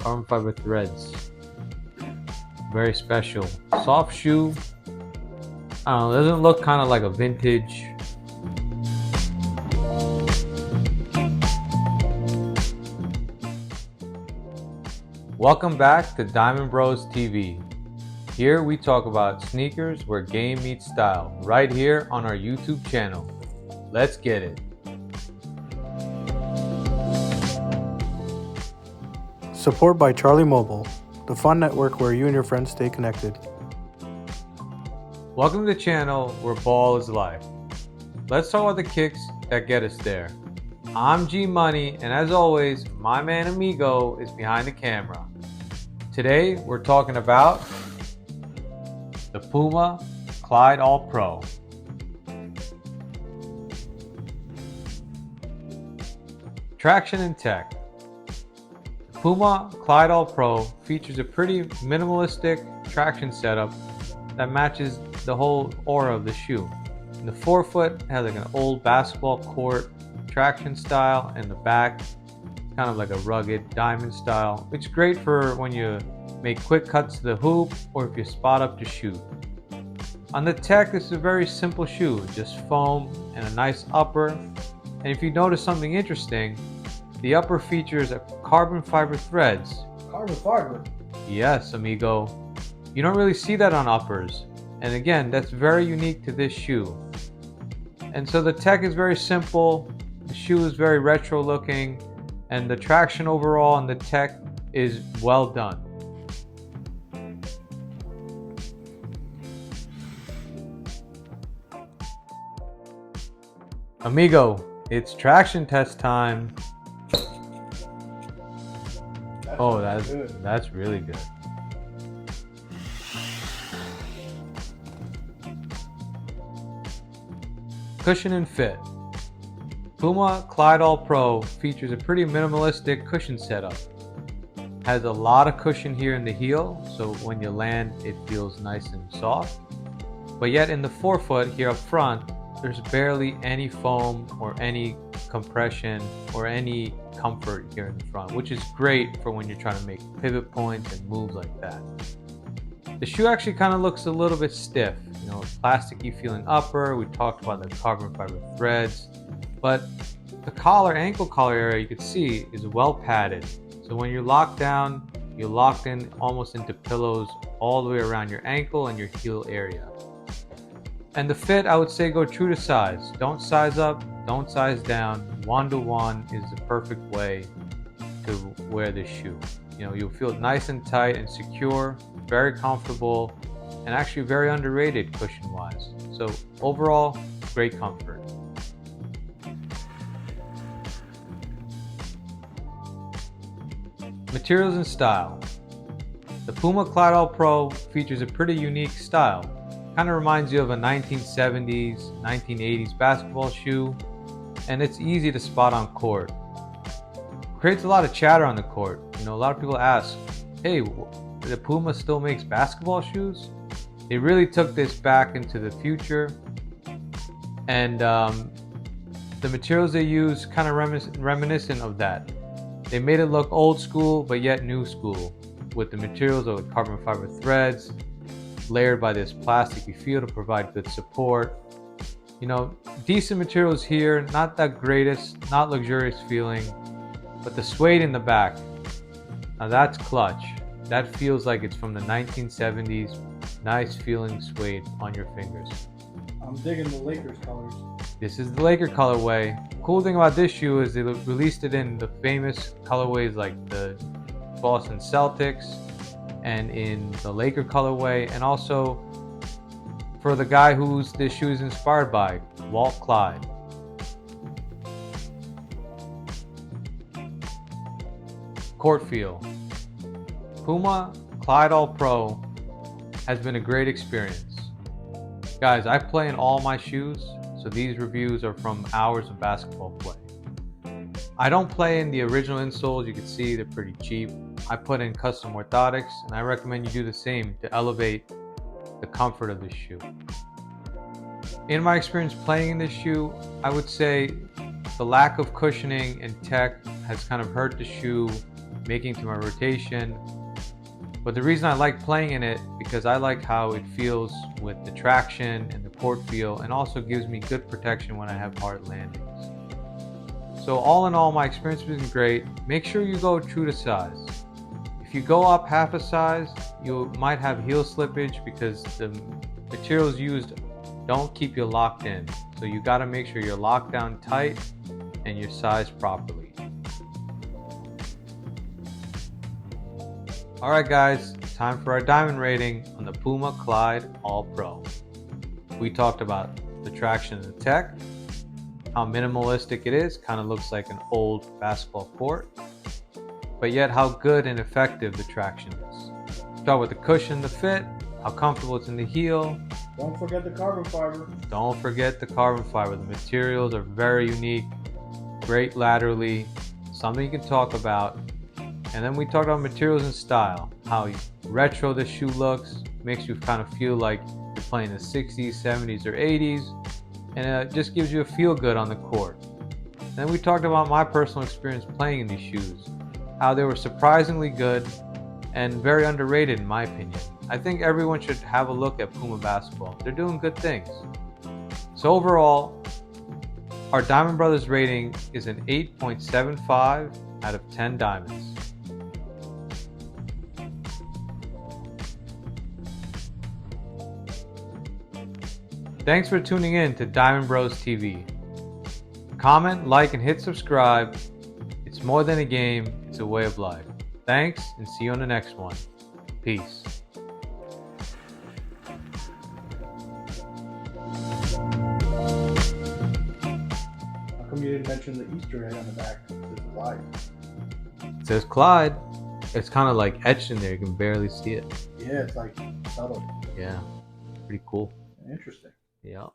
carbon fiber threads. Very special. Soft shoe. I don't know, doesn't look kind of like a vintage. Welcome back to DiamondBrosTV. Here we talk about sneakers where game meets style, right here on our YouTube channel. Let's get it. Support by Charlee Mobile, the fun network where you and your friends stay connected. Welcome to the channel where ball is life. Let's talk about the kicks that get us there. I'm G Money, and as always, my man Amigo is behind the camera. Today we're talking about the Puma Clyde All Pro. Traction and tech. The Puma Clyde All Pro features a pretty minimalistic traction setup that matches the whole aura of the shoe. In the forefoot, it has like an old basketball court traction style, and the back, it's kind of like a rugged diamond style, which is great for when you make quick cuts to the hoop or if you spot up to shoot. On the tech, this is a very simple shoe, just foam and a nice upper. And if you notice something interesting, the upper features a carbon fiber threads. Carbon fiber? Yes, amigo. You don't really see that on uppers. And again, that's very unique to this shoe. And so the tech is very simple, the shoe is very retro looking, and the traction overall on the tech is well done. Amigo, it's traction test time. That's really good. Cushion and fit. Puma Clyde All Pro features a pretty minimalistic cushion setup. Has a lot of cushion here in the heel, so when you land it feels nice and soft. But yet in the forefoot here up front, there's barely any foam or any compression or any comfort here in the front, which is great for when you're trying to make pivot points and moves like that. The shoe actually kind of looks a little bit stiff, you know, plasticky feeling upper. We talked about the carbon fiber threads, but the collar, ankle collar area you can see is well padded. So when you're locked down, you're locked in almost into pillows all the way around your ankle and your heel area. And the fit, I would say go true to size. Don't size up, don't size down. 1-to-1 is the perfect way to wear this shoe. You know, you'll feel nice and tight and secure, very comfortable, and actually very underrated cushion-wise. So overall, great comfort. Materials and style. The Puma Clyde All Pro features a pretty unique style. Kind of reminds you of a 1970s, 1980s basketball shoe, and it's easy to spot on court. Creates a lot of chatter on the court. You know, a lot of people ask, hey, the Puma still makes basketball shoes? They really took this back into the future, and the materials they use kind of reminiscent of that. They made it look old school, but yet new school, with the materials of the carbon fiber threads, layered by this plasticky feel to provide good support. You know, decent materials here, not that greatest, not luxurious feeling, but the suede in the back, now that's clutch. That feels like it's from the 1970s, nice feeling suede on your fingers. I'm digging the Lakers colors. This is the Laker colorway. Cool thing about this shoe is they released it in the famous colorways like the Boston Celtics and in the Laker colorway, and also for the guy who's this shoe is inspired by, Walt Clyde. Court feel. Puma Clyde All Pro has been a great experience. Guys, I play in all my shoes, so these reviews are from hours of basketball play. I don't play in the original insoles. You can see they're pretty cheap. I put in custom orthotics, and I recommend you do the same to elevate the comfort of this shoe. In my experience playing in this shoe, I would say the lack of cushioning and tech has kind of hurt the shoe making to my rotation. But the reason I like playing in it because I like how it feels with the traction and the court feel, and also gives me good protection when I have hard landings. So all in all, my experience has been great. Make sure you go true to size. If you go up half a size, you might have heel slippage because the materials used don't keep you locked in. So you got to make sure you're locked down tight and you're sized properly. Alright guys, time for our diamond rating on the Puma Clyde All Pro. We talked about the traction and the tech, how minimalistic it is, kind of looks like an old basketball court, but yet how good and effective the traction is. Start with the cushion, the fit, how comfortable it's in the heel. Don't forget the carbon fiber. Don't forget the carbon fiber. The materials are very unique, great laterally, something you can talk about. And then we talked about materials and style, how retro the shoe looks, makes you kind of feel like you're playing the 60s, 70s, or 80s, and it just gives you a feel good on the court. Then we talked about my personal experience playing in these shoes, how they were surprisingly good and very underrated in my opinion. I think everyone should have a look at Puma basketball. They're doing good things. So overall, our Diamond Brothers rating is an 8.75 out of 10 diamonds. Thanks for tuning in to DiamondBrosTV. Comment, like, and hit subscribe. It's more than a game, it's a way of life. Thanks, and see you on the next one. Peace. How come you didn't mention the Easter egg on the back? It says Clyde. It says Clyde. It's kind of like etched in there, you can barely see it. Yeah, it's like subtle. Yeah, pretty cool. Interesting. Yeah.